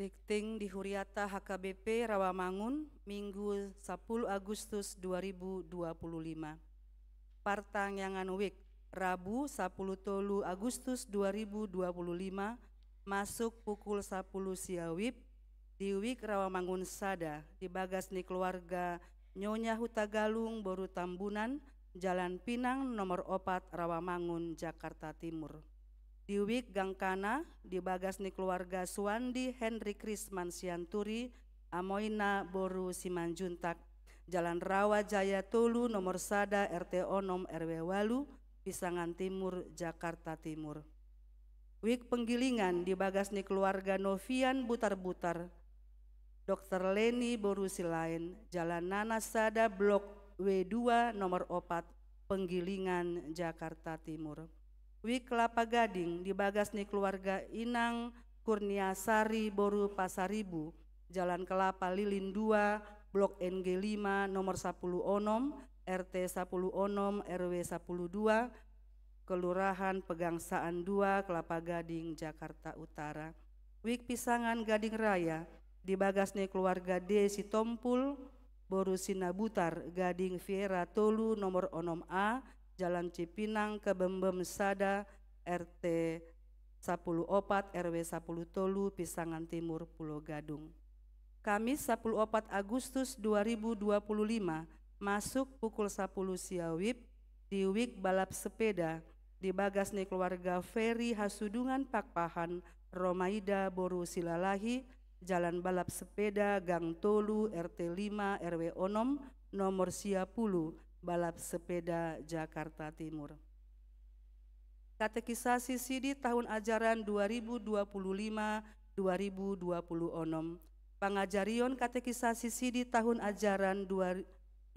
Dikting di Huriata HKBP Rawamangun, Minggu 10 Agustus 2025. Partangyangan Wik, Rabu 10 Tolu Agustus 2025, masuk pukul 10 siawib, di Wik Rawamangun Sada, di Bagasni keluarga Nyonya Hutagalung Boru Tambunan, Jalan Pinang nomor 4 Rawamangun, Jakarta Timur. Di Wik Gangkana, di Bagasni keluarga Suwandi Henry Krisman Sianturi, Amoina Boru Simanjuntak, Jalan Rawa Jaya Tolu nomor Sada RT Onom RW Walu, Pisangan Timur, Jakarta Timur. Wik Penggilingan, di Bagasni keluarga Novian Butar-Butar, Dr. Leni Boru Silain, Jalan Nanas Sada Blok W2 nomor 4 Penggilingan, Jakarta Timur. Wik Kelapa Gading, di Bagasni keluarga Inang Kurniasari Boru Pasaribu, Jalan Kelapa Lilin 2 Blok NG 5 nomor 10 Onom RT 10 Onom RW 12 Kelurahan Pegangsaan 2 Kelapa Gading, Jakarta Utara. Wik Pisangan Gading Raya, di Bagasni keluarga D Sitompul Boru Sinabutar, Gading Viera Tolu nomor Onom A, Jalan Cipinang Kebembem Sada RT 10 Opat RW 10 Tolu, Pisangan Timur, Pulau Gadung. Kamis 10 Opat Agustus 2025, masuk pukul 10 siawib, di Wik Balap Sepeda, di Bagasni keluarga Ferry Hasudungan Pakpahan Romaida Boru Silalahi, Jalan Balap Sepeda Gang Tolu RT 5 RW Onom nomor 10 Balap Sepeda, Jakarta Timur. Katekisasi Sidi tahun ajaran 2025-2026. Pangajarion katekisasi Sidi tahun ajaran 2025-2026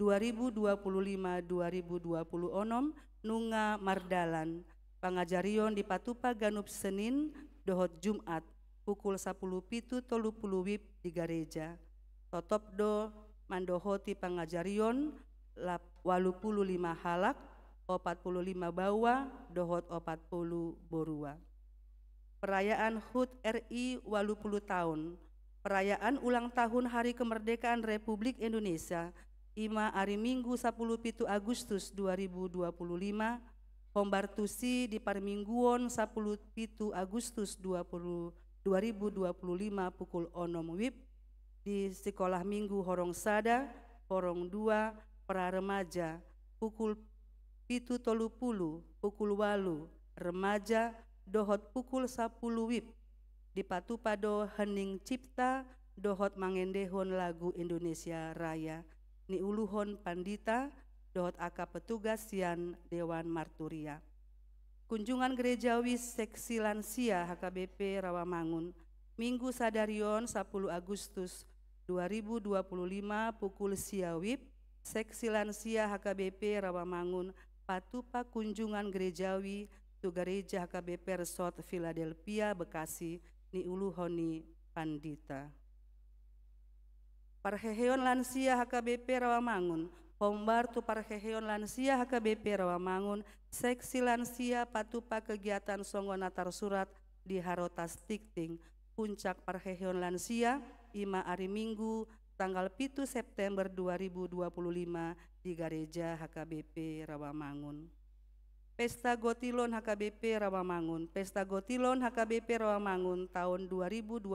Nunga Mardalan. Pangajarion di Patupa Ganup Senin dohot Jumat pukul 10.30 WIB di gereja. Totopdo mandohoti pangajarion 85 halak, 45 bawa, dohot 40 borua. Perayaan HUT RI 80 tahun. Perayaan ulang tahun Hari Kemerdekaan Republik Indonesia Ima hari Minggu 10 Agustus 2025, Hombartusi di Parmingguon 10 Agustus 2025 pukul onom WIB di Sekolah Minggu Horong Sada, Horong 2, para remaja pukul 7.30 pukul 8 remaja dohot pukul 10 WIB di Patupado Hening Cipta dohot mangendehon lagu Indonesia Raya ni uluhon pandita dohot aka petugas sian Dewan Marturia. Kunjungan gerejawi seksi lansia HKBP Rawamangun Minggu Sadarion 10 Agustus 2025 pukul siawib, seksi lansia HKBP Rawamangun Patupa kunjungan gerejawi tu gereja HKBP Resort Philadelphia Bekasi ni uluhoni pandita. Parheheon lansia HKBP Rawamangun, Hombar tu Parheheon lansia HKBP Rawamangun, seksi lansia Patupa kegiatan Songo Natar Surat di Harotas Tikting, puncak Parheheon lansia Ima hari Minggu tanggal 7 September 2025 di gereja HKBP Rawamangun. Pesta Gotilon HKBP Rawamangun. Pesta Gotilon HKBP Rawamangun tahun 2025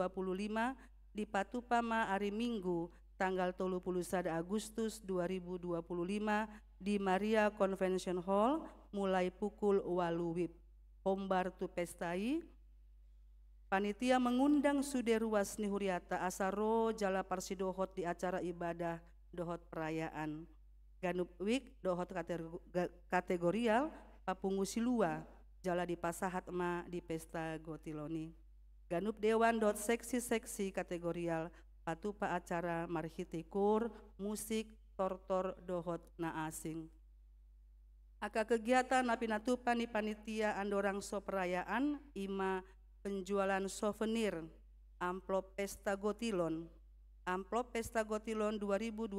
di Patupama hari Minggu tanggal 31 Agustus 2025 di Maria Convention Hall mulai pukul 8 WIB. Hombar tu pestai. Panitia mengundang Suderuas Nihuriata Asaro Jala Parsidohot di acara ibadah dohot perayaan. Ganup Wik dohot kategorial Papungusilua Jala di Pasahat Ma di Pesta Gotiloni. Ganup Dewan dohot seksi-seksi kategorial Patupa acara marhitikur, musik, tortor dohot na asing. Aka kegiatan napinatupa ni panitia andorang so perayaan Ima penjualan souvenir amplop Pesta Gotilon. Amplop Pesta Gotilon 2025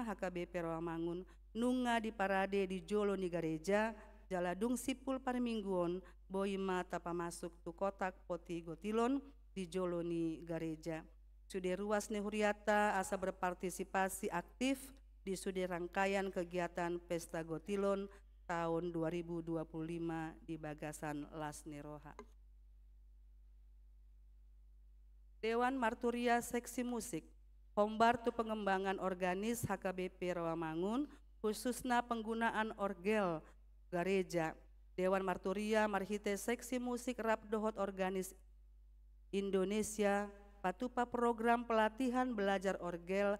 HKBP Rawamangun nunga di parade di Jolo ni gereja Jaladung Sipul Parmingguon Boima tapa masuk tu kotak poti Gotilon di Joloni Gareja. Sudah ruas Nehuriata asa berpartisipasi aktif di sudah rangkaian kegiatan Pesta Gotilon tahun 2025 di Bagasan Las Neroha. Dewan Marturia Seksi Musik, Hombartu pengembangan organis HKBP Rawamangun, khususnya penggunaan orgel Gareja. Dewan Marturia Marhite Seksi Musik Rap Dohot Organis Indonesia, patupa program pelatihan belajar orgel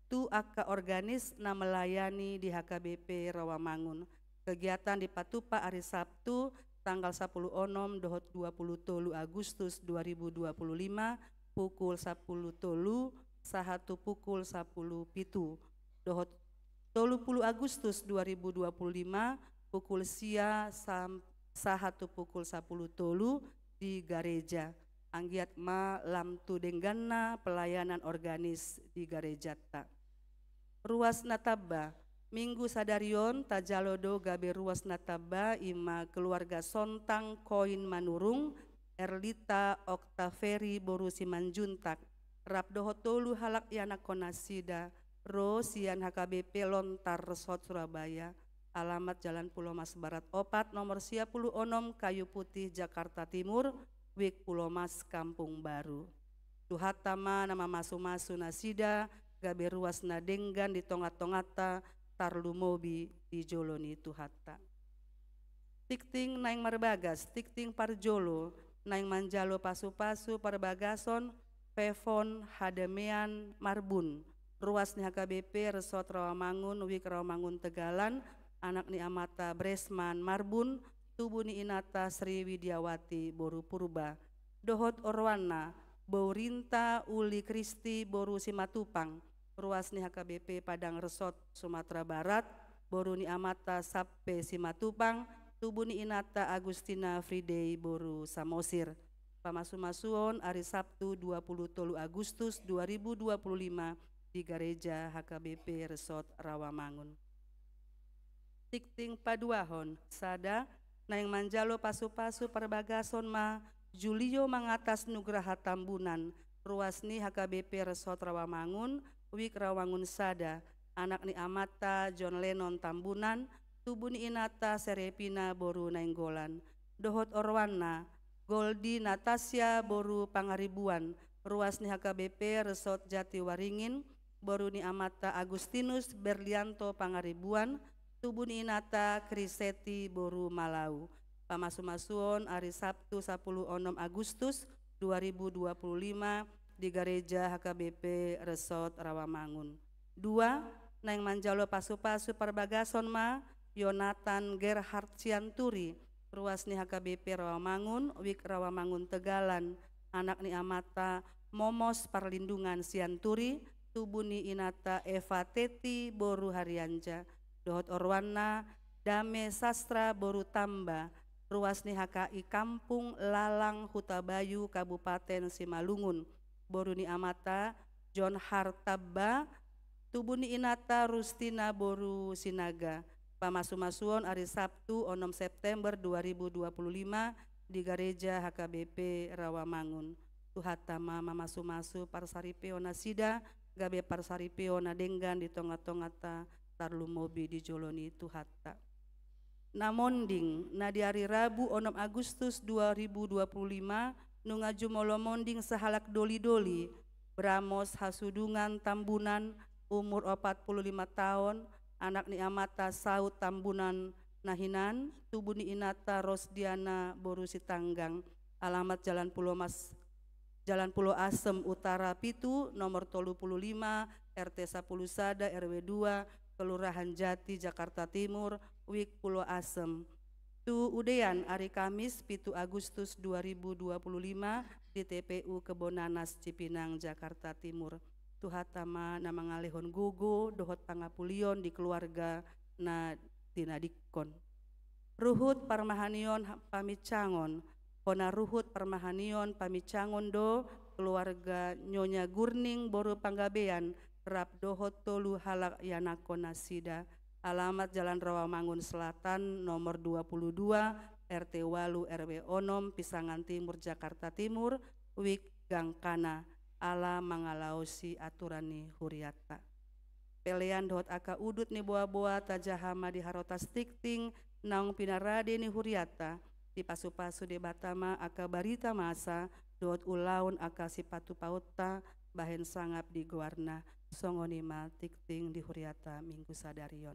tu aka organis na melayani di HKBP Rawamangun. Kegiatan di patupa hari Sabtu tanggal 10 onom dohot 23 Agustus 2025 pukul 10 tolu sahatu pukul 10 pitu. Dohot 30 Agustus 2025 pukul sia sahatu pukul 10 tolu di Gareja. Anggiat ma lamtu denggana pelayanan organis di Garejata. Ruas Nataba, Minggu sadarion tajalodo gabe ruas Nataba ima keluarga Sontang Koin Manurung, Erlita Oktaveri Boru Simanjuntak, Rabdoho tolu halak yana konasida, Rosian HKBP Lontar Resort Surabaya, alamat Jalan Pulau Mas Barat Opat nomor 10 onom Kayu Putih Jakarta Timur, Wik Pulau Mas Kampung Baru. Tuhatama nama masu-masu nasida gabe ruas nadenggan di tongat-tongata tarlu mobi di Joloni Tuhata. Tikting naing marbagas, tikting parjolo, naing manjalo pasu-pasu parbagason, pevon hademean marbun. Ruas ni HKBP Resort Rawamangun, Wik Rawamangun Tegalan, anak ni Amata Bresman Marbun, tubuh ni Inata Sri Widiawati Boru Purba. Dohot Orwana, Baurinta Uli Kristi Boru Simatupang. Ruas ni HKBP Padang Resort Sumatera Barat, Boru ni Amata Sappe Simatupang, tubuh ni Inata Agustina Friday Boru Samosir. Pamasu-masuon hari Sabtu 23 Agustus 2025 di Gareja HKBP Resort Rawamangun. Tikting paduahon, sada, naing manjalo pasu-pasu perbagason ma, Julio mangatas nugraha tambunan, ruas ni HKBP Resort Rawamangun, Wik Rawangun Sada, anak ni Amata John Lennon Tambunan, tubuh ni Inata Serepina Boru Nainggolan, Dohot Orwana, Goldi Natasya Boru Pangaribuan, ruas ni HKBP Resort Jatiwaringin, Boru ni Amata Agustinus Berlianto Pangaribuan, tubuh ni Inata Kriseti Boru Malau. Pamasu-masuon hari Sabtu 10 onom Agustus 2025 di Gareja HKBP Resort Rawamangun. 2. Naing manjalo pasu-pasu perbagason ma Yonatan Gerhard Cianturi, ruas ni HKBP Rawamangun, Wik Rawamangun Tegalan, anak ni Amata Momos Perlindungan Cianturi, tubuh ni Inata Eva Teti Boru Haryanja. Dohot Orwana Dame Sastra Boru Tamba, ruas ni HKI Kampung Lalang Hutabayu Kabupaten Simalungun, Boru ni Amata John Hartabba, tubuh ni Inata Rustina Boru Sinaga. Pamasu-masuon hari Sabtu 6 September 2025 di Gareja HKBP Rawamangun. Tuhatama mamasu-masu parsaripeo nasida gabe parsaripeo nadenggan di tonga-tongata tarlu mobi di Joloni Tuhatta. Namonding na di hari Rabu 6 Agustus 2025 nunga jumolo monding sahalak doli-doli Bramos Hasudungan Tambunan umur 45 tahun, anak ni Amata Saud Tambunan Nahinan, tubuh ni Inata Rosdiana Boru Sitanggang, alamat Jalan Pulau Asem Utara Pitu nomor 35 RT 10 Sada RW 2 Kelurahan Jati Jakarta Timur, Wik Pulau Asem. Tu udean hari Kamis Pitu Agustus 2025 di TPU Kebonanas Cipinang Jakarta Timur. Tuhatama nama ngalehon gugu dohot pangapulion di keluarga na tinadikon. Ruhut Parmahanion Pamicangon, Kona Ruhut Parmahanion Pamicangon do keluarga Nyonya Gurning Boru Panggabean Rap dohot tolu halak yanakona sida, alamat Jalan Rawamangun Selatan nomor 22 RT Walu RW Onom Pisangan Timur Jakarta Timur, Wik gangkana ala mangalausi aturani huriata. Pelean dot aka udut ni boa-boa tajahama di harotas tikting naung pinarade ni huriata di pasu-pasu de batama aka barita masa dot ulaun aka sipatu pauta bahen sangap di guarna songonima tikting di huriata minggu sadarion.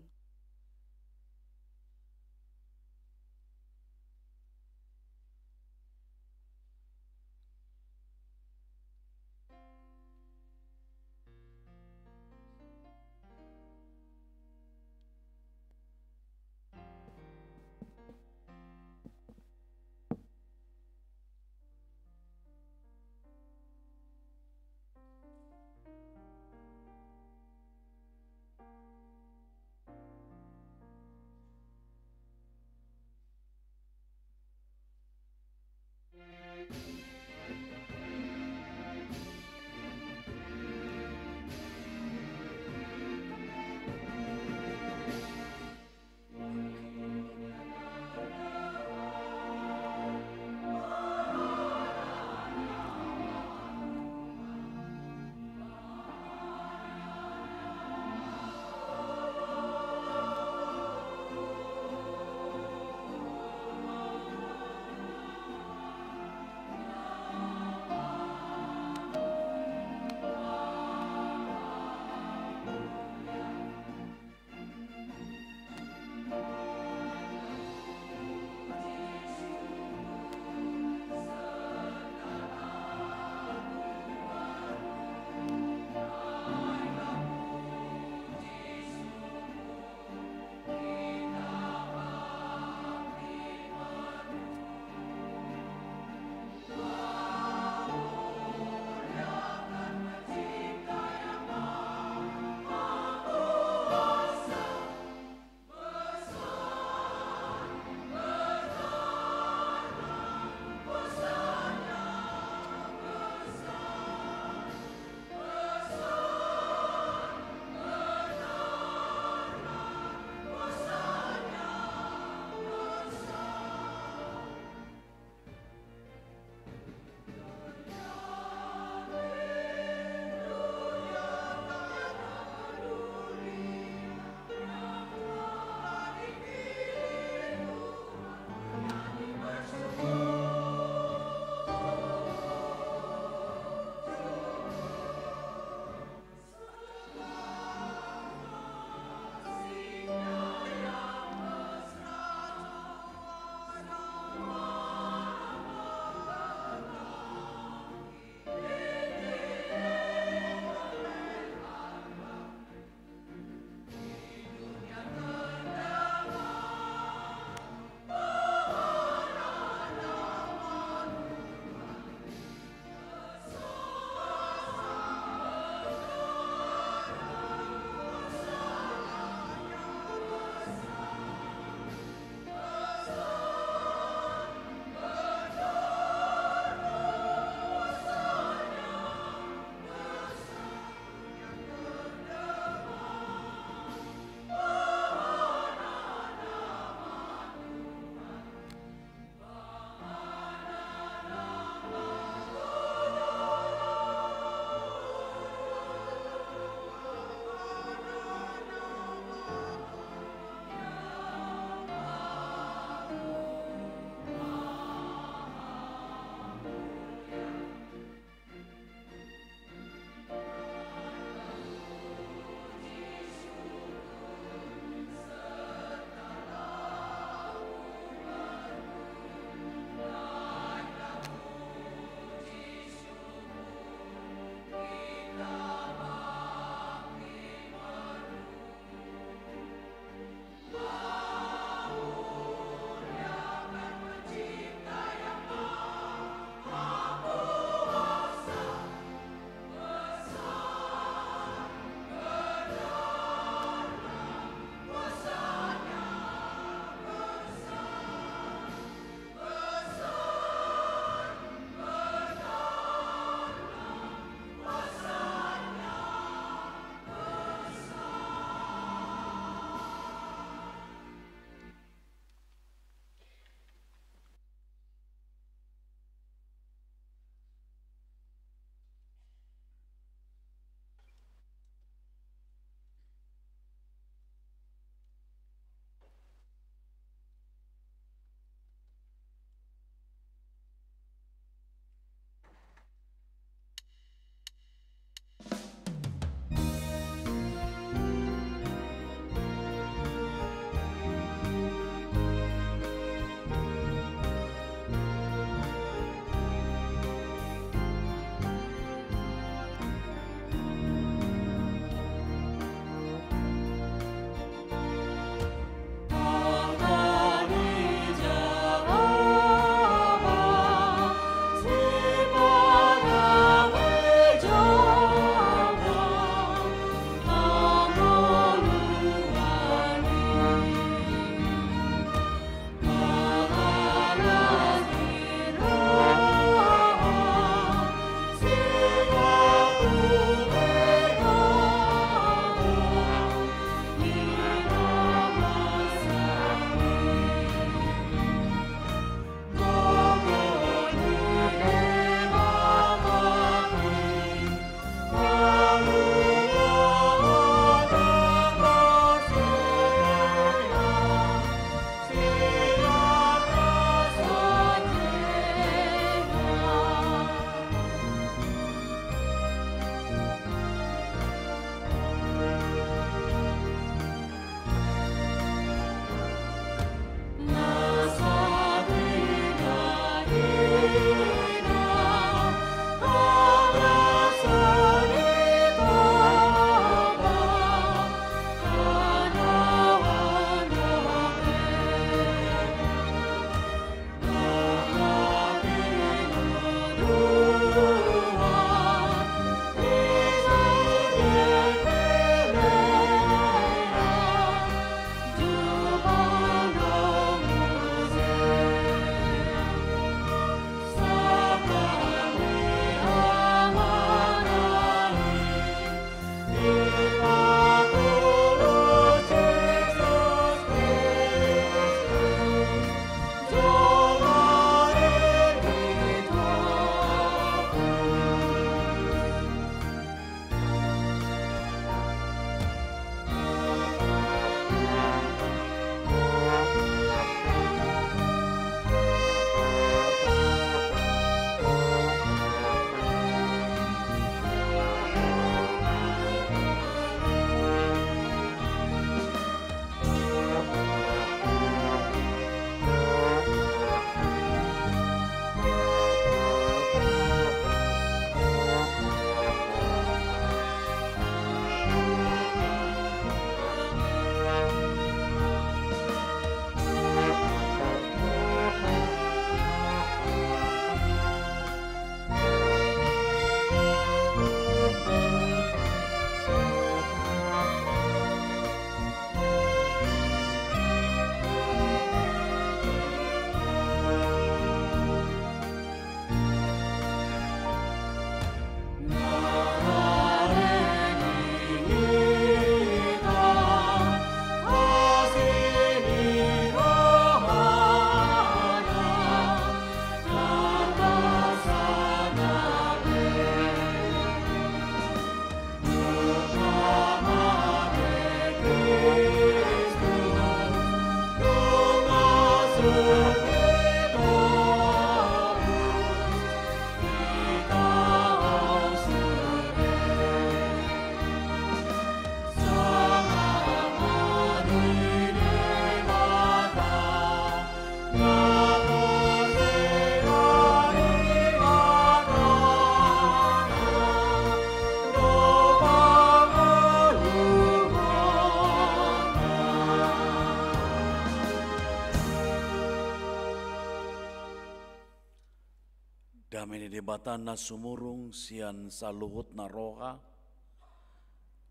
Damai debatana sumurung sian saluhut naroha,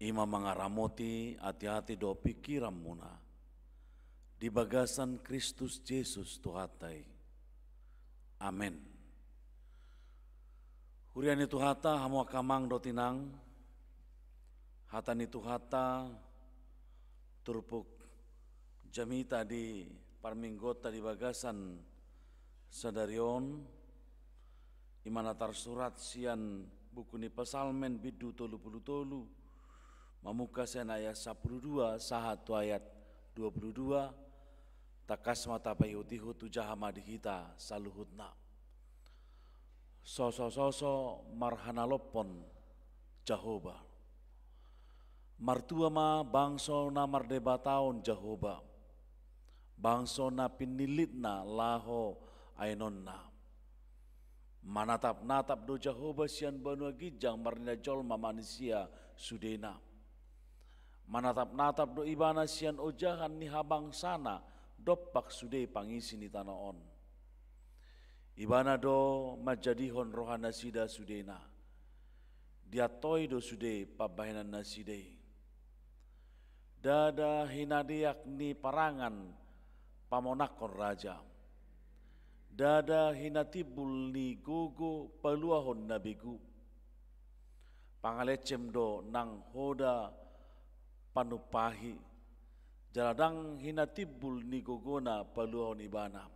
ima mangaramoti hati-hati do pikiran muna. Di bagasan Kristus Yesus Tuhatai. Amin. Huriani Tuhata hamu kamang do tinang, hatani Tuhata turpuk jamita di parminggota di bagasan sadarion, imana tarsurat sian buku ni pasalmen bidu tolu mamuka sian ayat 12 sahatu ayat 22 takas mata payutihu tujahama dihita saluhutna soso marhanalopon Jahoba martua ma bangso na mardebataon Jahoba bangso na pinilitna laho ainonna manatap-natap do Jahoba sian banua gijang marina jolma manusia sudena. Manatap-natap do ibana sian ojahan ni habang sana dopak sude pangisi ni tanah on. Ibana do majadihon rohana sida sudena. Dia toy do sude pabahinan naside. Dada hinadiak ni parangan pamonakon raja. Dada hinatibul ni gogo paluahon nabigu. Pangalecem do nang hoda panupahi. Jaladang hinatibul ni gogona paluahon ibana.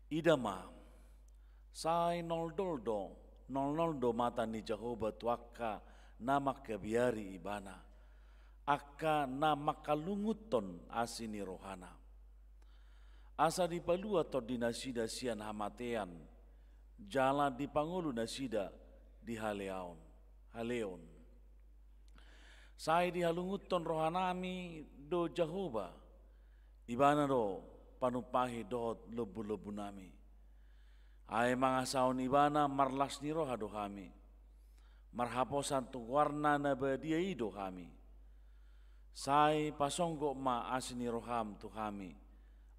Idama sai nol mata ni Jahoba tuaka nama kebiari ibana. Aka nama kalunguton asini rohana. Asa di palua to di nasida sian hamatean, jala di pangulu nasida di haleon. Sai di halunguton rohanami do Jahoba, ibana do panupahi do lebu-lebu nami. Ai mangasaon ibana marlas ni roha do kami, marhaposan tu warna nabadia ido kami. Sai pasonggo ma asini roham tu kami.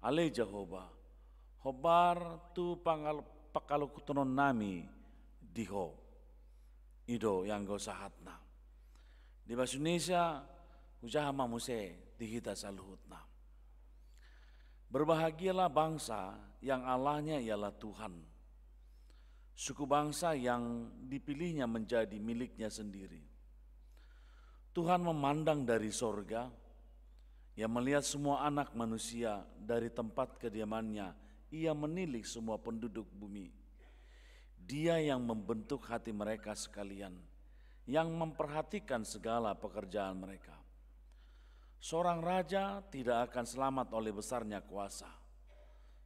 Ale Jahoba, hobar tu pakalukutonon nami diho, ido yang go sahatna. Di bahasa Indonesia, ujaha mamuse dihita saluhutna. Berbahagialah bangsa yang Allahnya ialah Tuhan. Suku bangsa yang dipilihnya menjadi miliknya sendiri. Tuhan memandang dari sorga, ia melihat semua anak manusia dari tempat kediamannya. Ia menilik semua penduduk bumi. Dia yang membentuk hati mereka sekalian, yang memperhatikan segala pekerjaan mereka. Seorang raja tidak akan selamat oleh besarnya kuasa.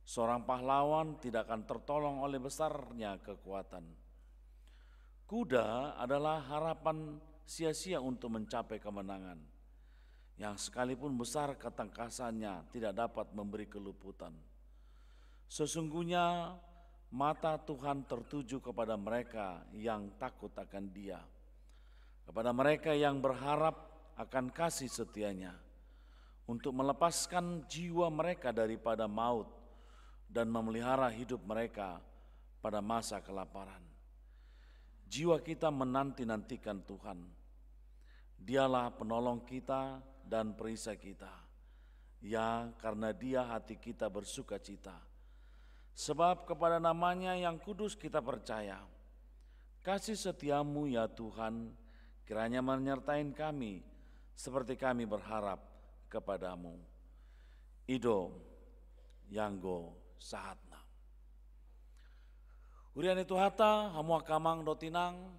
Seorang pahlawan tidak akan tertolong oleh besarnya kekuatan. Kuda adalah harapan sia-sia untuk mencapai kemenangan. Yang sekalipun besar ketangkasannya tidak dapat memberi keluputan. Sesungguhnya mata Tuhan tertuju kepada mereka yang takut akan Dia, kepada mereka yang berharap akan kasih setianya, untuk melepaskan jiwa mereka daripada maut dan memelihara hidup mereka pada masa kelaparan. Jiwa kita menanti-nantikan Tuhan. Dialah penolong kita dan perisai kita. Ya, karena Dia hati kita bersuka cita. Sebab kepada namanya yang kudus kita percaya. Kasih setiamu ya Tuhan, kiranya menyertai kami seperti kami berharap kepadamu. Ido yanggo sahatna. Urian itu hata hamu kamang dotinang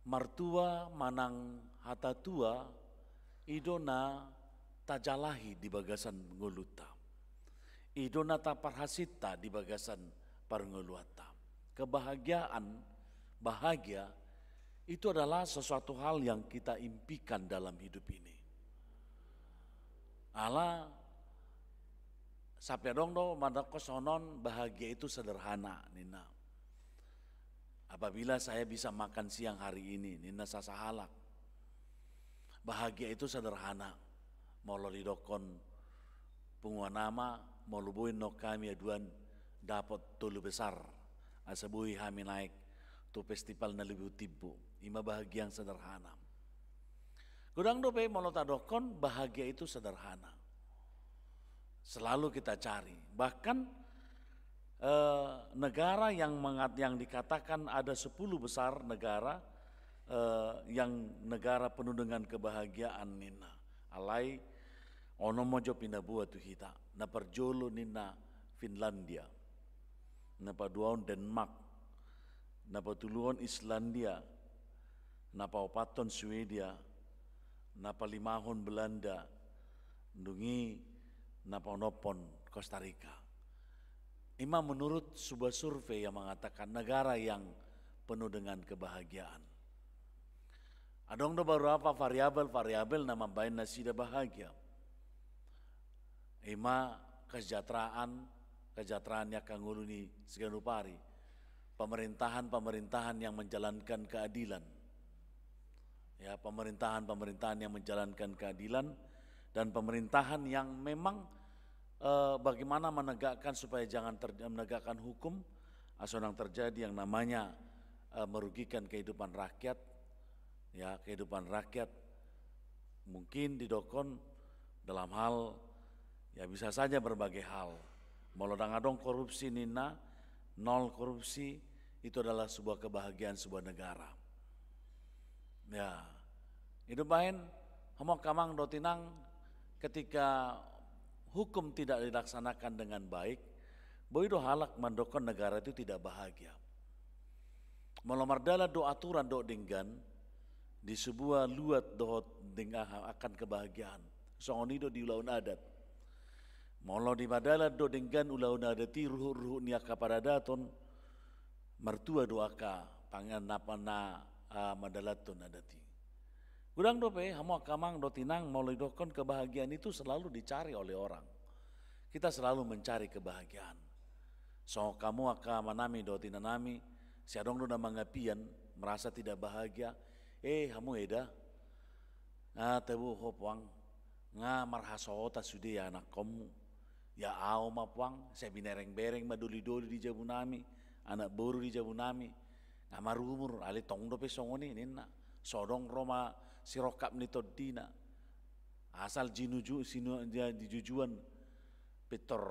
martua manang hata tua idona tajalahi di bagasan nguluta. Idona taparhasita di bagasan parnguluata. Bahagia itu adalah sesuatu hal yang kita impikan dalam hidup ini. Allah sapedong do madako sonon bahagia itu sederhana nina. Apabila saya bisa makan siang hari ini, nina sasahalak. Bahagia itu sederhana. Mau lidokon punguanama, mau lubuin no kami aduan dapat tolu besar asabui kami naik tu festival na lebih tibu ima bahagia yang sederhana. Gudang dope molotadokon bahagia itu sederhana. Selalu kita cari. Bahkan negara yang dikatakan ada 10 besar negara yang negara penuh dengan kebahagiaan nina. Alai ono mojo pindah buat tu kita. Na perjolo nina Finlandia. Na paduan Denmark. Na patuluan Islandia. Na paupaton Swedia. Na palimahon Belanda. Ndungi na paunopon Costa Rica. Ima menurut sebuah survei yang mengatakan negara yang penuh dengan kebahagiaan. Adong do beberapa variabel nama bain nasida bahagia. Ima kesejahteraannya kanguluni seganupari. Pemerintahan yang menjalankan keadilan. Ya, pemerintahan yang menjalankan keadilan dan pemerintahan yang memang bagaimana menegakkan supaya jangan menegakkan hukum asal yang terjadi yang namanya merugikan kehidupan rakyat. Ya, kehidupan rakyat mungkin didokon dalam hal ya bisa saja berbagai hal. Molodang adong korupsi nina, nol korupsi itu adalah sebuah kebahagiaan sebuah negara. Ya, hidup bain hamok kamang dotinang ketika hukum tidak dilaksanakan dengan baik, boido halak mendokon negara itu tidak bahagia. Melomardala do aturan do dinggan di sebuah luat do dengan akan kebahagiaan. Songonido di ulaun adat. Molo di madala do dinggan ulaun adati ruhu niaka pada daton mertua doaka pangan napana madalatun adati. Gudang dope hamo kamang do tinang moloi dokon kebahagiaan itu selalu dicari oleh orang. Kita selalu mencari kebahagiaan. So kamu aka manami do tinanami si adong do mangapian merasa tidak bahagia. Hamu eda. Tebu hopwang nga marhasota sudi ya anak kamu. Ya au mapwang saya binereng-bereng maduli-duli di jabunami, anak boru di jabunami. Ngamarumur ali tong dope songoni nina. Sodong Roma sirokap ni todina. Asal dijujuan Peter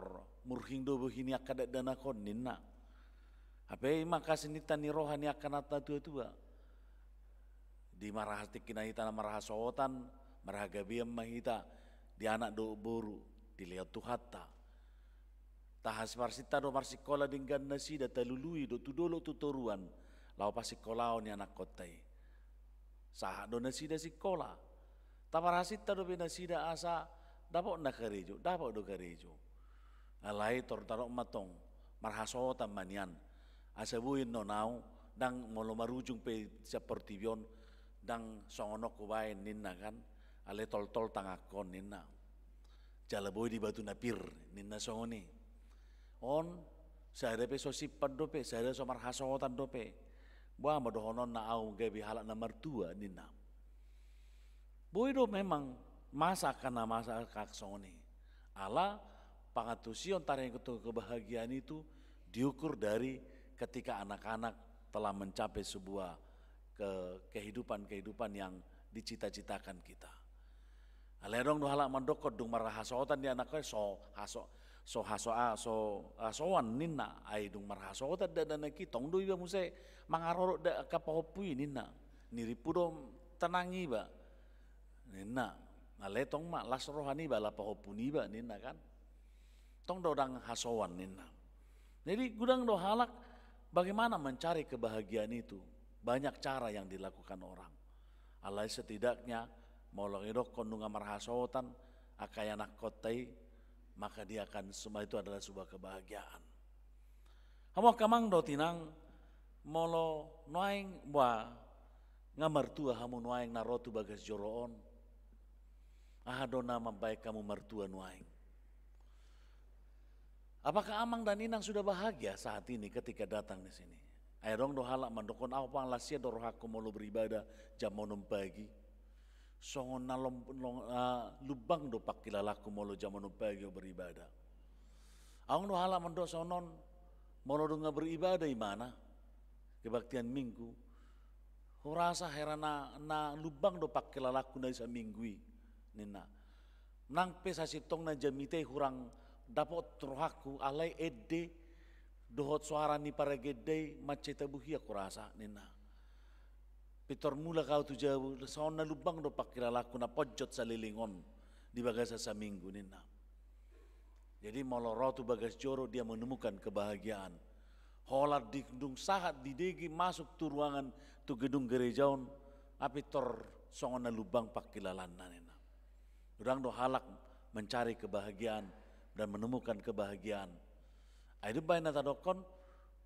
murhing do begini akadat dana kon nina. Ape makasih nita ni rohani akan ata tua-tua. Di marahati kinahita na marahasotan, marahagabiam mahita di anak do boru dilihat tu hatta. Tahas marsita do marsikola dinggan nasida talului do tudolo tutoruan. Lau pasikolau ni anak kotai. Sah do nasida sikola. Tamarasita do binasida asa dapat na karejo, dapat do karejo. Alai tortarok matong marhasotan manian. Asabuin no nau dang molo marujung pe seperti bion dang songonok kubain ninna kan. Ale tol-tol tangakon ninna. Jalaboy di batu napir ninna songoni. On saya pe so sipan dope, saya so marhasotan dope. Buah madohonon na au gabi halak na mertua ninna. Boy do memang masa kana masa kaksoni. Ala pangatusion taring kebahagiaan itu diukur dari ketika anak-anak telah mencapai sebuah kehidupan yang dicita-citakan kita. Alerong do halak mandokot dung marhasotan di anaknya soan ninna ai dung marhasotan dan ki tong do iba muse mangarorok da kapahopui ninna niripudo tenangi ba ninna aletong mak las rohani ba la pahopuni ba ninna kan tong do dang hasoan ninna. Jadi gudang do halak bagaimana mencari kebahagiaan itu. Banyak cara yang dilakukan orang. Alai setidaknya molongidok kondunga marhasotan akayanak kotai maka dia akan semua itu adalah sebuah kebahagiaan. Hamo kamang do tinang molo noaing ba ngamartua hamu noaing narotu bagas joroon. Ahadona membaik kamu mertua noaing. Apakah amang dan inang sudah bahagia saat ini ketika datang di sini? Airong do halak mandokon awang lasia do rohaku molo beribadah jam monom pagi. Songon na lubang do pakilalaku molo jam monom pagi beribadah. Awang do halak mandok sonon Molo dunga beribadah di mana? Kebaktian minggu. Horasa herana na lubang do pakai lalaku na isa minggui. Nina. Nang pesa sitong na jamite hurang dapat rohaku alai edde dohot suara ni para gede maceta buhi aku rasa nina. Pitor mula kau tu jauh saon na lubang do pakai lalaku na pojot sa lilingon di bagasa sa minggu nina. Jadi moloro tu bagas joro dia menemukan kebahagiaan. Holat di gedung sahat di degi masuk tu ruangan tu gedung gerejaon api tor songon na lubang pakilalan nina. Udang do halak mencari kebahagiaan dan menemukan kebahagiaan. Itu bayi natadokon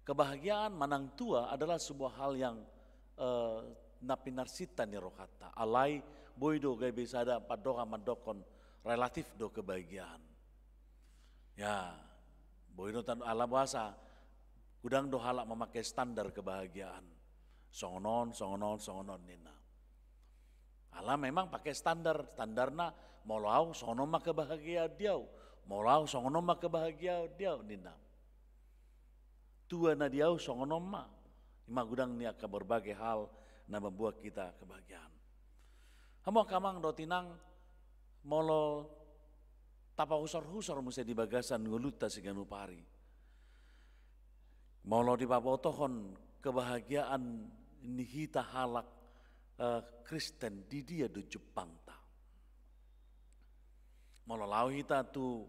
kebahagiaan manang tua adalah sebuah hal yang napinarsitan ya rohata. Alai boido gaya bisa ada padoka mandokon relatif do kebahagiaan. Ya, boido tan ala bahasa udang do halak memakai standar kebahagiaan. Songonon nina. Allah memang pakai standarna molau sono mah kebahagia dia, molau sono mah kebahagia dia nina. Tua na dia sono mah, ima gudang ni akan berbagai hal na membuat kita kebahagiaan. Hamo kamang do tinang molo tapa husor mesti di bagasan nguluta siganu pari. Molo di babotohon kebahagiaan nihita halak Kristen di dia do Jepang ta. Molalau hita tu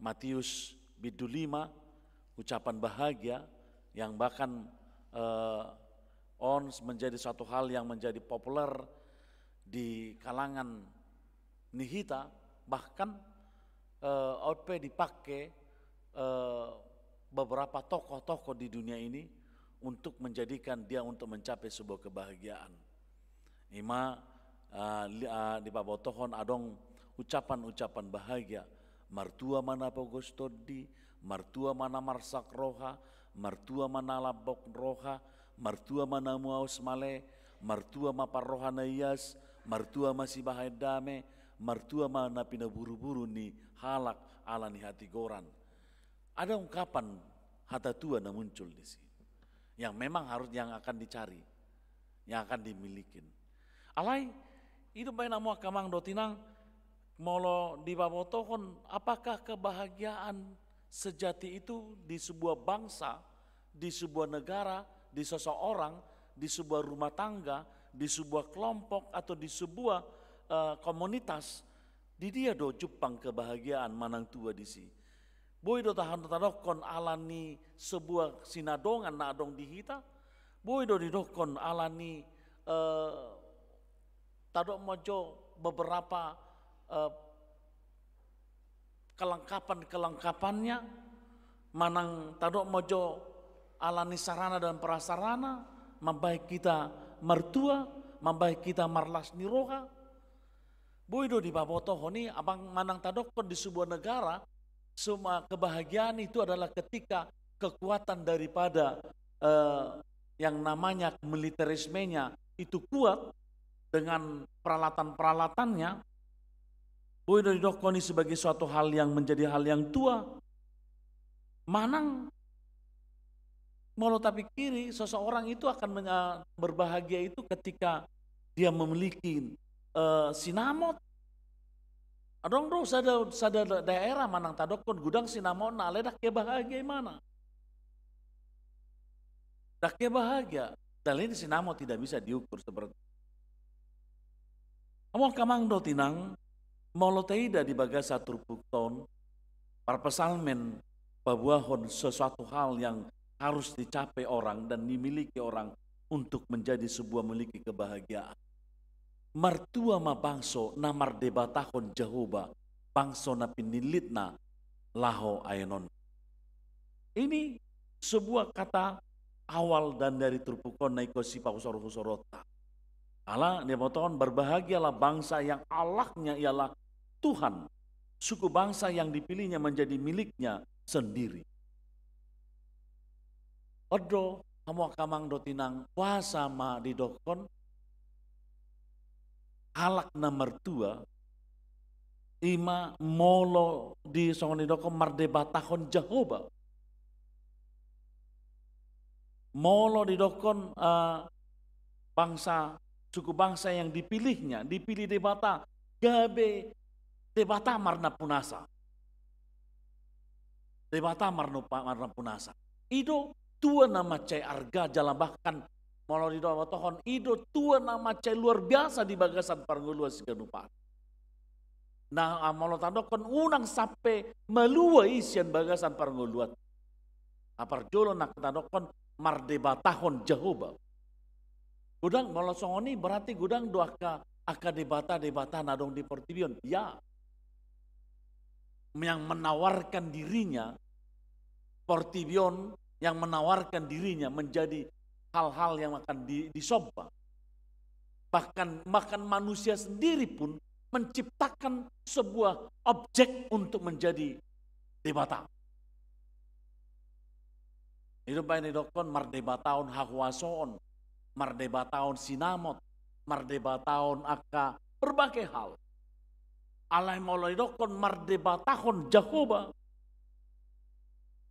Matius bidu 5 ucapan bahagia yang bahkan menjadi suatu hal yang menjadi populer di kalangan nihita, bahkan output dipakai beberapa tokoh-tokoh di dunia ini untuk menjadikan dia untuk mencapai sebuah kebahagiaan. Ima di babotohon adong ucapan-ucapan bahagia. Martua mana pogostodi, martua mana marsak roha, martua mana labok roha, martua mana muaus male, martua mapar roha nayas, martua masih bahaya dame, martua mana pina buru-buru ni halak ala ni hati goran. Ada ungkapan hata tua na muncul di sini. Yang memang harus yang akan dicari, yang akan dimiliki. Alai, itu bayi namu kamang do tinang, molo di babotohon, apakah kebahagiaan sejati itu di sebuah bangsa, di sebuah negara, di seseorang, di sebuah rumah tangga, di sebuah kelompok atau di sebuah komunitas, di dia do Jepang kebahagiaan manang tua di sini. Boy do tahan tadokon alani sebuah sinadongan na adong dihita. Boy do didokon alani tadok mojo beberapa kelengkapannya. Manang tadok mojo alani sarana dan prasarana. Membaik kita mertua, membaik kita marlas niroha. Boy do di babotoh ni abang manang tadokon di sebuah negara. Semua kebahagiaan itu adalah ketika kekuatan daripada yang namanya militerismenya itu kuat dengan peralatan-peralatannya. Boido didokoni sebagai suatu hal yang menjadi hal yang tua. Manang molo tapi kiri seseorang itu akan berbahagia itu ketika dia memiliki sinamot. Adong do sada daerah manang tadokon gudang sinamon na ale dak bahagia mana? Dak bahagia. Dan ini sinamon tidak bisa diukur seperti. Amo kamang do tinang molo teida di bagasa turpukton para pesalmen pabuahon sesuatu hal yang harus dicapai orang dan dimiliki orang untuk menjadi sebuah memiliki kebahagiaan. Martua ma bangso na mardebatahon Jehovah bangso na pinilit na laho ayenon. Ini sebuah kata awal dan dari turpukon na ikosi pausor-usorota. Allah dia motohon berbahagialah bangsa yang Allahnya ialah Tuhan. Suku bangsa yang dipilihnya menjadi miliknya sendiri. Odo kamu kamang do tinang puasa ma didokon halak na mertua ima molo di songon didokon mardebatahon Jehovah. molo didokon suku bangsa yang dipilih debata gabe debata marna punasa. Debata marna punasa. Ido tua nama cai arga jalan bahkan molo di doa tohon ido tua nama cai luar biasa di bagasan parngolua siganupan. Nah molo tandokon unang sampai melua isian bagasan parngoluat. Apar jolo nak tandokon mardebatahon Jehovah. Gudang molo songoni berarti gudang doaka aka debata nadong di Portibion. Ya. Yang menawarkan dirinya Portibion yang menawarkan dirinya menjadi hal-hal yang akan disoba. Bahkan manusia sendiri pun menciptakan sebuah objek untuk menjadi debata. Itu banyak dokon mardebataon hahuason, mardebataon sinamot, mardebataon aka berbagai hal. Alai molai dokon mardebatahon Jehovah.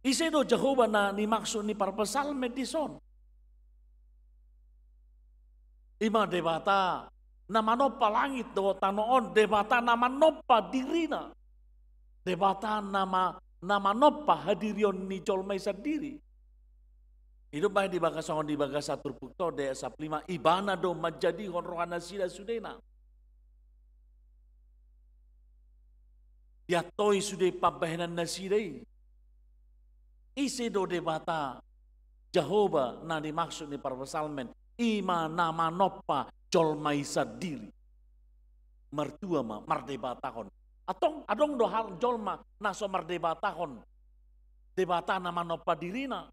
Isedo Jehovah na ni maksud ni parpesal medison. Ima debata nama nopa langit do tanoon debata nama nopa dirina. Debata nama nopa hadirion ni jolmai sendiri. Hidup baik di bagasongon di bagasa turpukto de saplima ibana do menjadi honrohana sida sudena. Yatoi sudah pabahenan nasidai. Isi do debata Jehovah na dimaksud ni parpasalmen ima nama nopa jolmai sadiri. Mertua ma mardebatahon. Adong do hal jolma naso mardebatahon. Debata nama nopa dirina.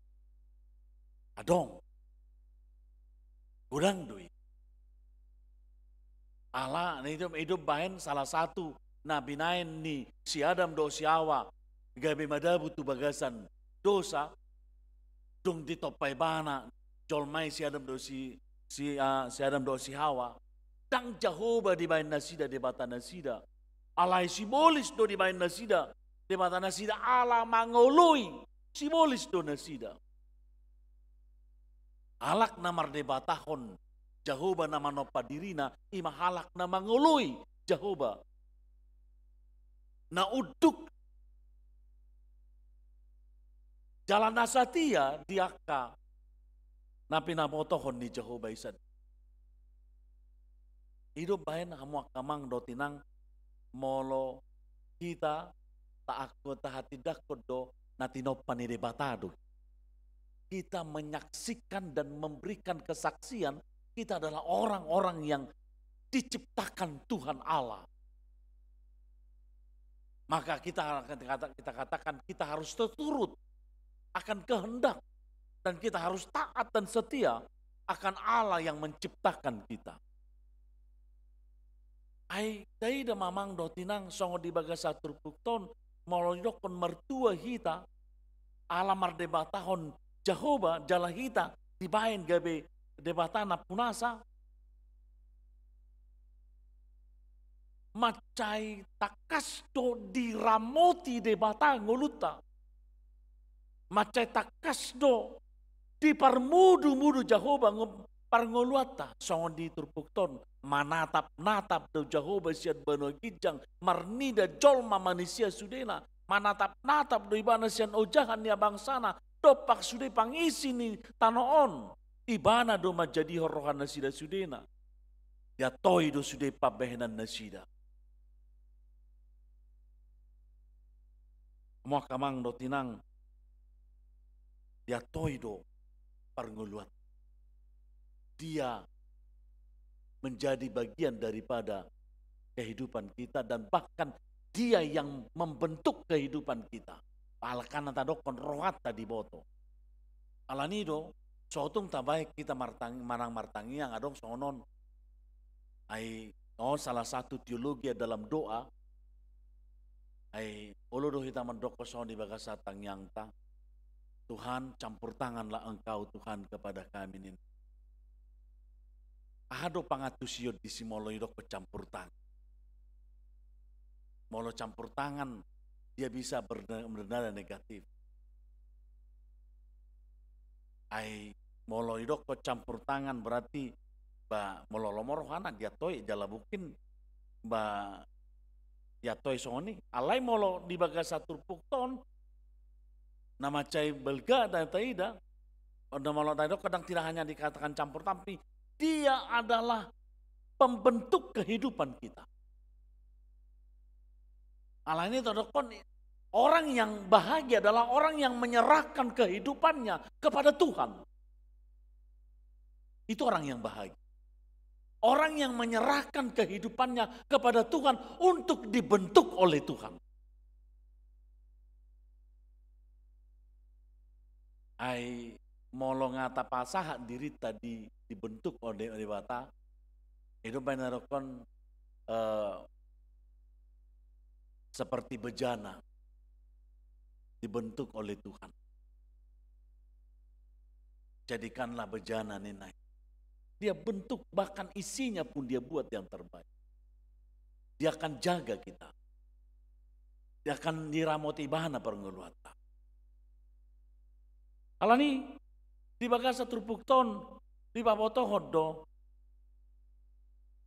Adong. Kurang doi. Allah hidup bahen salah satu nabi nain ni si Adam do si Hawa gabe madabu tu bagasan dosa dong ditopai bana jolmai si Adam do si Adam do si Hawa dang Jehovah di bain nasida debata nasida alai simbolis do di bain nasida debata nasida ala mangoloi simbolis do nasida alak namar debatahon Jehovah nama nopa dirina ima halak nama ngoloi Jehovah na uduk jalan nasatia diaka napi namotohon ni Jehovah isad. Hidup bahen hamuak kamang dotinang molo kita tak aku hati dakod do natinopan ni debatado. Kita menyaksikan dan memberikan kesaksian kita adalah orang-orang yang diciptakan Tuhan Allah. Maka kita katakan kita harus turut akan kehendak dan kita harus taat dan setia akan Allah yang menciptakan kita. Ai dai da mamang do tinang songo di bagasa turpukton molodokon mertua hita ala mardebatahon Jehovah jala hita dibain gabe debatana punasa macai takas do diramoti debata ngoluta. Macai takas do di parmudu Jehovah parngoluata songon di turpukton manatap do Jehovah siat bano gijang marnida jolma manusia sudena manatap do ibana sian ojahan ya bangsana dopak sudah pangisi ni tanoon ibana do menjadi horohan nasida sudena ya toi do sudah pabehenan nasida mo kamang do tinang ya toi do parngoluat dia menjadi bagian daripada kehidupan kita dan bahkan dia yang membentuk kehidupan kita. Alakana tadokon rohat tadi boto. Alanido sotung tabaik kita marang martangi yang adong sonon. Salah satu teologi dalam doa. Uludo kita mendoko son di bagasatang yang ta. Tuhan campur tanganlah engkau Tuhan kepada kami ini. Ahado pangatusiyod di simolo idok campur tangan. Molo campur tangan dia bisa bernada negatif. Molo idok ko campur tangan berarti ba mololomor hana dia toy jala bukin ba ya toy soni. Alai molo di baga satu pukton nama cai belga dan taida. Pada molo taida kadang tidak hanya dikatakan campur tapi dia adalah pembentuk kehidupan kita. Allah ini terdokon orang yang bahagia adalah orang yang menyerahkan kehidupannya kepada Tuhan. Itu orang yang bahagia. Orang yang menyerahkan kehidupannya kepada Tuhan untuk dibentuk oleh Tuhan. Ai molo ngata pasaha diri tadi dibentuk oleh bata. Itu benar-benar seperti bejana dibentuk oleh Tuhan. Jadikanlah bejana ninai. Dia bentuk bahkan isinya pun dia buat yang terbaik. Dia akan jaga kita. Dia akan diramoti bahana pernguluata. Alani di bagasa trupukton di baboto hoddo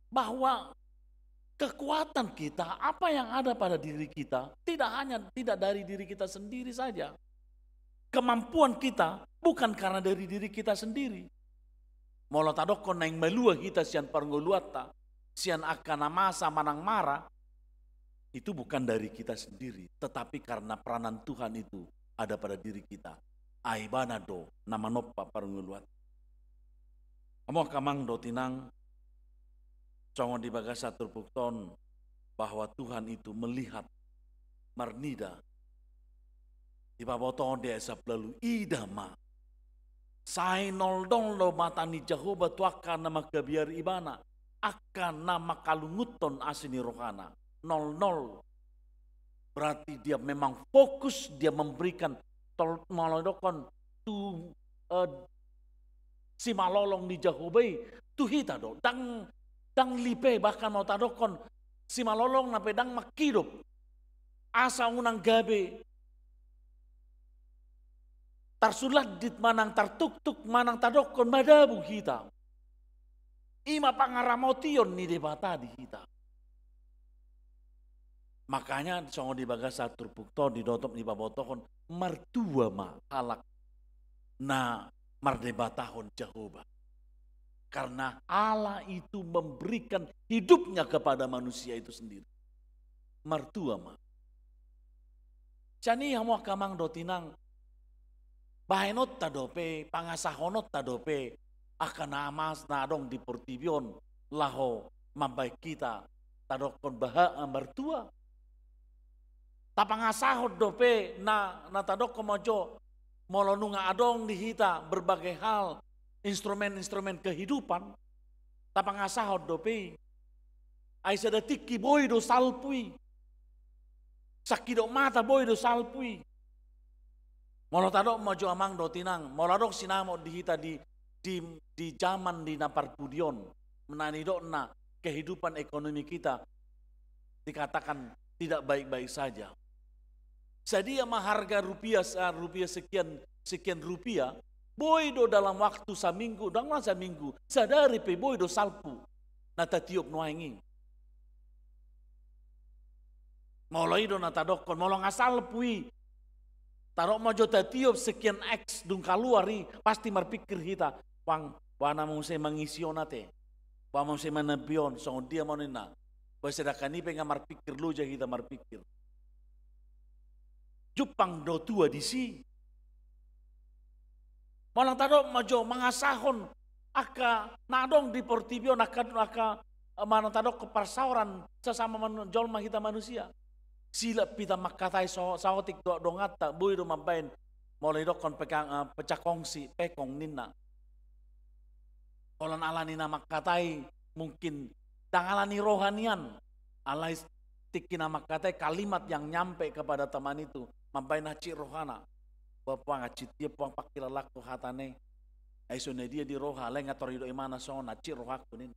bahwa kekuatan kita, apa yang ada pada diri kita, tidak dari diri kita sendiri saja. Kemampuan kita bukan karena dari diri kita sendiri. Molo tadoko naing melua kita sian parngoluata, sian akana masa manang mara, itu bukan dari kita sendiri, tetapi karena peranan Tuhan itu ada pada diri kita. Aibana do nama noppa parngoluat. Amo kamang do tinang congon di bagasa turpukton bahwa Tuhan itu melihat marnida di baboton dia esap lalu idama sai nol dong lo matani Jehovah tuaka nama kebiar ibana akan nama kalunguton asini rohana 00 berarti dia memang fokus dia memberikan malodokon tu si malolong di Jehovah tu hita do dang lipe bahkan mau tadokon si malolong na pedang makidup asa unang gabe tarsulat dit manang tartuk-tuk manang tadokon madabu hita ima pangaramotion ni debata di hita. Makanya songo di bagasa turpukto di dotop di babotohon martua ma halak na mardebatahon Jehovah. Karena Allah itu memberikan hidupnya kepada manusia itu sendiri. Martua ma. Cani hamo kamang dotinang bahenot tadope pangasahonot tadope akan amas nadong di portibion laho mambai kita tadokon baha martua. Tapangasahot dope na tadokon mojo molonunga adong dihita berbagai hal instrumen-instrumen kehidupan tapangasahot dope ay sadatik boy do salpui sakidok mata boy do salpui molotadok mojo amang do tinang moladok sinamo dihita di zaman di naparpudion menanidok na kehidupan ekonomi kita dikatakan tidak baik-baik saja. Jadi harga rupiah sekian rupiah boy do dalam waktu seminggu, dalam seminggu, sadari pe boy do salpu, nata tiup nuangi. Mulai do nata dokon, molong asal pui, tarok mojo tiup sekian X dung kaluari, pasti marpikir kita, wana mau saya mengisionate, wana mau saya menebion, so dia mau nina, bersedakan ini pengen marpikir lu jadi kita marpikir. Jupang do tua di si. Malang tado majo mangasahon aka nadong di portibio aka manang tado keparsauran sesama jolma kita manusia. Sila pita makatai saotik do dongata boy do mabain mulai dokon pecah kongsi pekong nina. Olan alanina makatai mungkin tangalani rohanian alai tikina makatai kalimat yang nyampe kepada teman itu mabain haci rohana. Bapak ngacit dia puang pakilalak tu hatane. Aisone dia di roha le ngator ido imana so naci rohak kunin.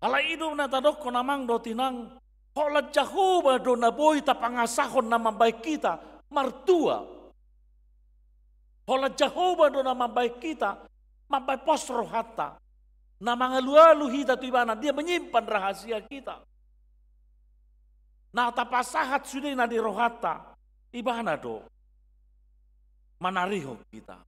Ala idu na tadok ko namang do tinang hola Jehovah do na boy ta pangasahon nama baik kita martua. Hola Jehovah do nama baik kita, mabai pos rohata. Nama ngalu-alu hita tu ibana, dia menyimpan rahasia kita. Nah tapasahat sudah na di rohata, ibana do. Manariho kita.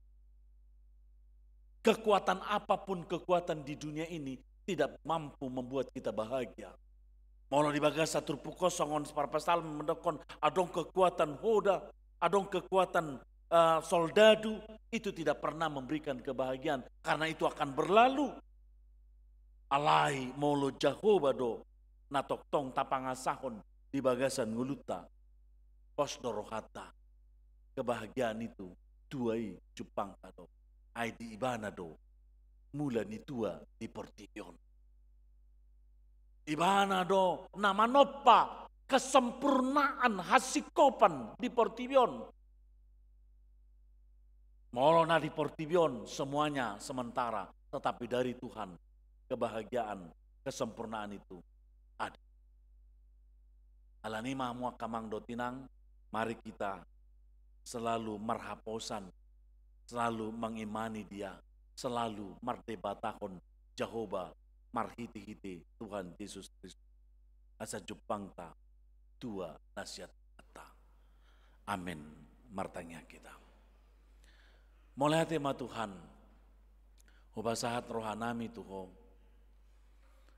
Kekuatan apapun kekuatan di dunia ini tidak mampu membuat kita bahagia. Molo di bagasa turpu kosong on parpasal mendokon adong kekuatan hoda, adong kekuatan soldadu, itu tidak pernah memberikan kebahagiaan karena itu akan berlalu. Alai molo Jehovah do natok tong tapangasahon di bagasan nguluta pos dorohata. Kebahagiaan itu tuai Jepang kado ai di ibana do mula ni tua di Portivion. Ibana do nama nopa kesempurnaan hasikopan di Portivion. Molo na di Portivion semuanya sementara, tetapi dari Tuhan kebahagiaan, kesempurnaan itu ada. Alani mahmua kamang do tinang, mari kita selalu marhaposan, selalu mengimani dia, selalu mardebatahon Jehovah, marhiti-hiti Tuhan Yesus Kristus. Asa Jepang ta, tua nasihat kata. Amin. Martanya kita. Mulai hati ma Tuhan, hubasahat rohanami Tuhan,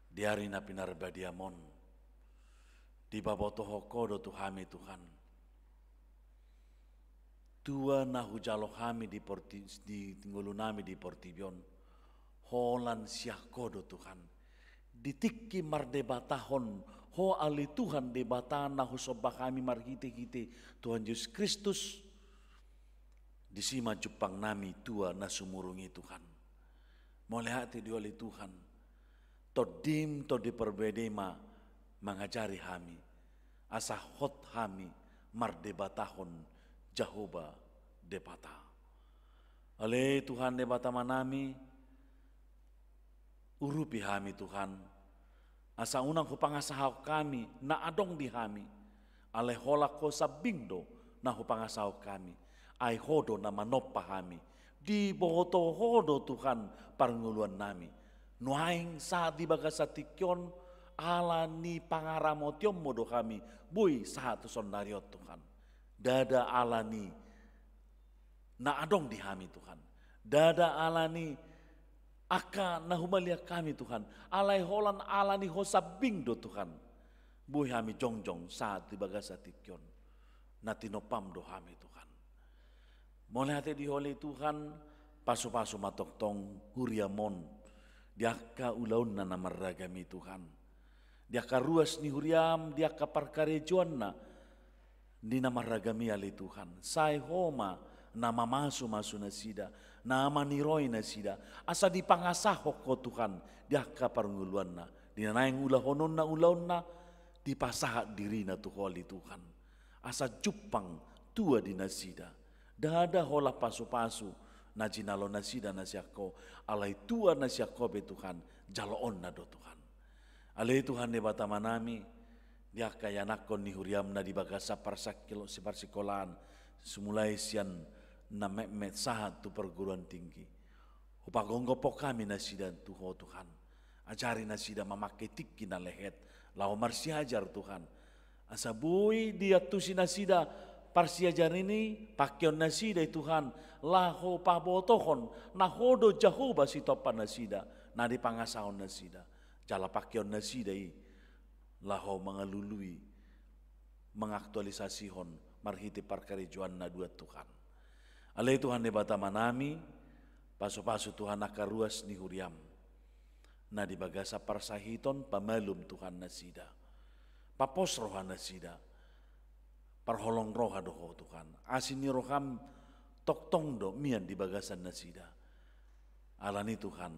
diari na pinarbadiamon, di babotoho kodo Tuhami Tuhan. Tua na hujalo kami di tinggulunami di Portivion, holan siah kodo Tuhan. Ditikki mardebatahon, ho ali Tuhan debatan na husobah kami marhite-hite Tuhan Yesus Kristus. Disima Jepang nami tua na sumurungi Tuhan. Mulai hati di oleh Tuhan. Todim to diperbedema mengajari kami. Asa hot kami mardebatahon Jehovah debata. Oleh Tuhan debata manami. Urupi kami Tuhan. Asa unang hupangasahau kami na adong di kami. Ale hola ko sabingdo na hupangasahau kami. Ai hodo na manoppa kami. Di bohoto hodo Tuhan parnguluan nami. Nuaing saat di bagasatikyon ala ni pangaramotiom modo kami. Bui saat sondariot Tuhan. Dada ala ni na adong di kami Tuhan. Dada ala ni aka na humalia kami Tuhan. Alai holan ala ni hosabingdo Tuhan. Bui kami jongjong saat di bagasatikyon. Na tinopam do kami Tuhan. Mulai hati diholi Tuhan, pasu-pasu matoktong huriamon, diaka ulaun na namaragami Tuhan. Diaka ruas ni huriam, diaka parkarejuan na, di namaragami ali Tuhan. Sai homa, nama masu na sida, nama niroi na sida, asa dipangasahok ko Tuhan, diaka parnguluan na, dinanaing ulahonon na ulaun na, dipasahat diri na tuholi Tuhan. Asa jupang tua di nasida. Dada hola pasu-pasu na jinalo nasida nasyako alai tua nasyako be Tuhan jaloon na do Tuhan. Alai Tuhan ne bata manami dia kaya nakon ni huriam na di bagasa parsakilo si parsikolan sumulai sian na met sahat tu perguruan tinggi. Upagonggo po kami nasida tuho Tuhan. Ajari nasida mamakai tiki na lehet lau marsi ajar Tuhan. Asabui dia tu si nasida parsi ajar ini pakaian nasida Tuhan laho pabotohon nahodo Jehovah si topan nasida na di pangasahon nasida jala pakaian nasida laho mengalului mengaktualisasihon marhiti parkarejuan na dua Tuhan. Alai Tuhan ne bata manami pasu-pasu Tuhan akaruas ni huriam na di bagasa parsahiton pamalum Tuhan nasida papos rohan nasida parholong roha doho Tuhan. Asini roham toktong do mian di bagasan nasida. Alani Tuhan.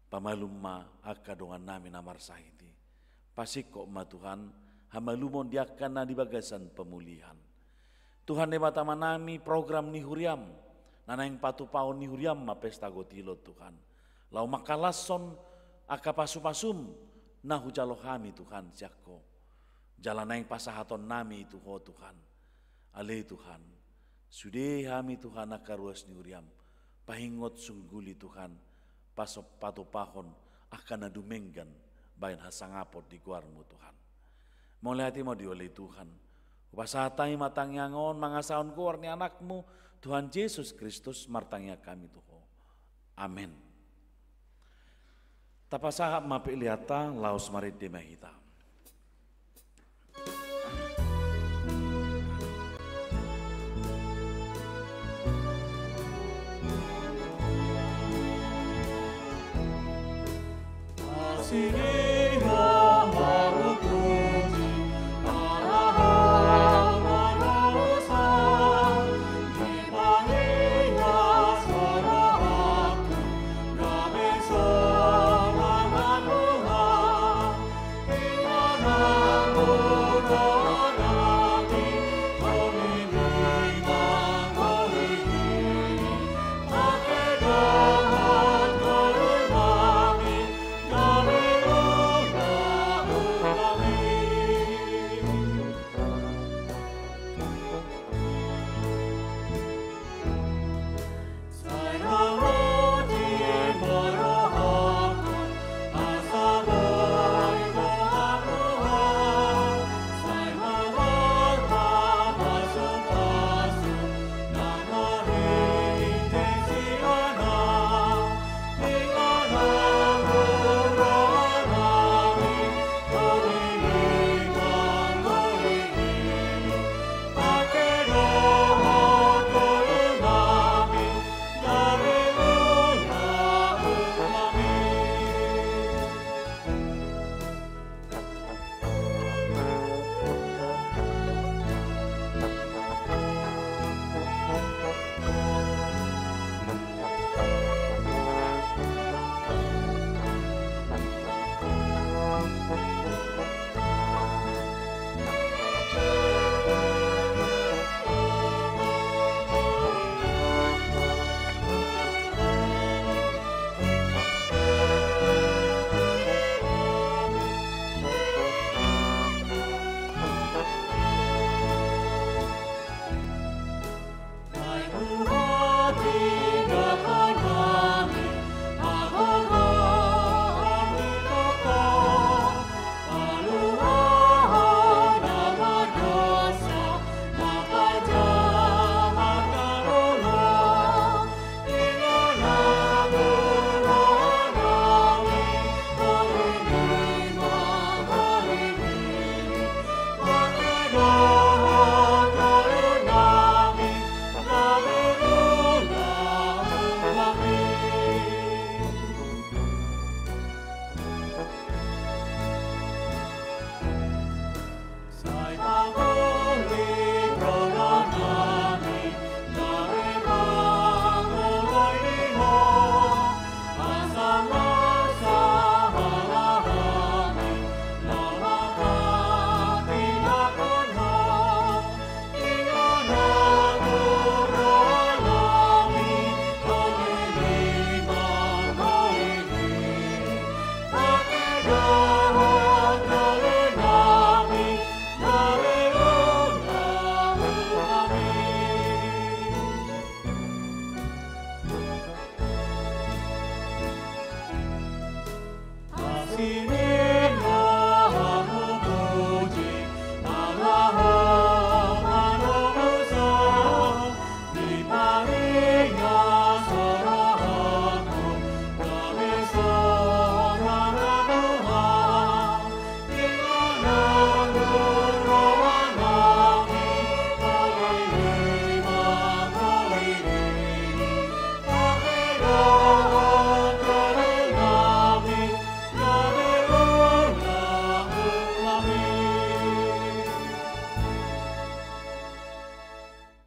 Pamalum ma akadongan nami namar sahiti. Pasiko ma Tuhan. Hamalumon diakan na di bagasan pemulihan. Tuhan nebata manami program ni huriam. Nanayang patupaon ni huriam ma pesta gotilo Tuhan. Lau makalason akapasupasum na hujalo kami Tuhan siako. Jalan yang pasahaton nami itu ho Tuhan. Alai Tuhan. Sude hami Tuhan akaruas ni uriam, pahingot sungguli Tuhan, pasop patopahon akan adumenggan bayan hasangapot di guarmu Tuhan. Mulai hati mau dioleh Tuhan, upasatai matang yangon mangasaon kuar ni anakmu, Tuhan Yesus Kristus martangnya kami Tuhan. Amin. Tapasahap mapiliata laos marit di mahita.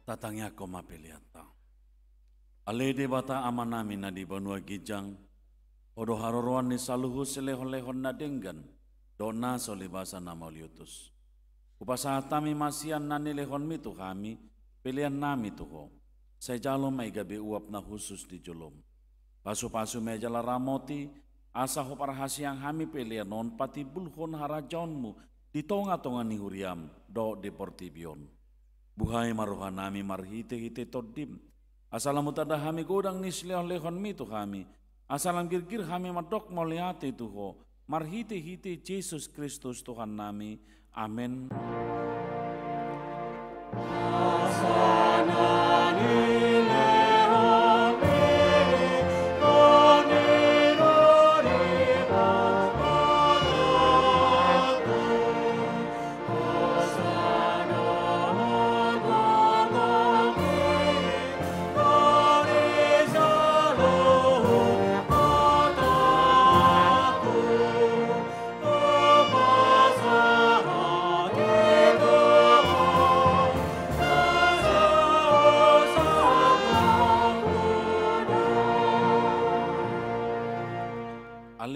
Tatangnya koma peliata. Alede bata amanami na di banua gijang. Odo haroroan ni saluhu selehon-lehon na denggan. Dona solibasa nama liutus. Upasatami masian nani lehon mitu kami. Pilihan nami tuho. Saya jalom ay gabi uap na khusus di jolom. Pasu-pasu meja laramoti. Asa ho parahasiang kami pilihan non pati bulhon harajonmu. Di tonga-tonga ni huriam. Do deportibion. Buhay marohanami marhite-hite todim. Asalam utada hami godang nisleh lehon mi tu kami. Asalam girgir hami madok moliate tuho. Marhite-hite Yesus Kristus Tuhan nami. Amin.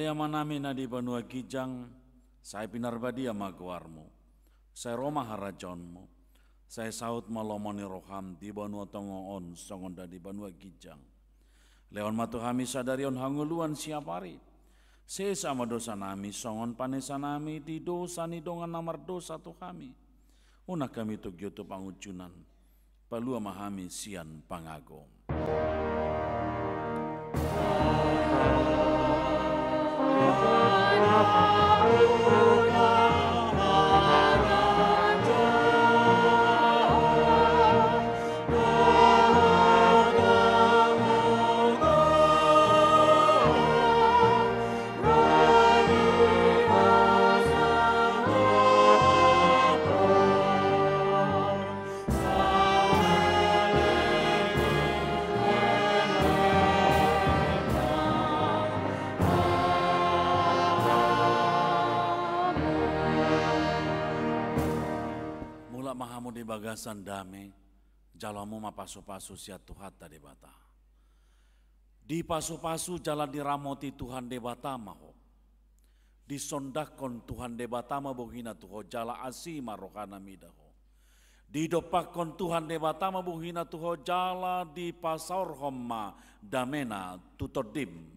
Manami na di Banua Kijang, saya pinarbadia magwarmo, saya Roma harajonmo, saya saut malomoni roham di Banua Tongoon, songonda di Banua Kijang. Leon matuhami sadarion hanguluan siapari, saya sama dosa nami, songon panesa nami, di dosa ni dongan namar dosa tu kami. Una kami tu gyoto pangucunan, palua mahami sian pangagom. Di bagasan dame, jalamu ma pasu-pasu sia Tuhan tadi bata. Di pasu-pasu jalan diramoti Tuhan de bata maho. Disondakon Tuhan de bata ma bohina tuho jala asima rohana midaho. Didopakon Tuhan de bata ma bohina tuho jala di pasar homma damena tutodim.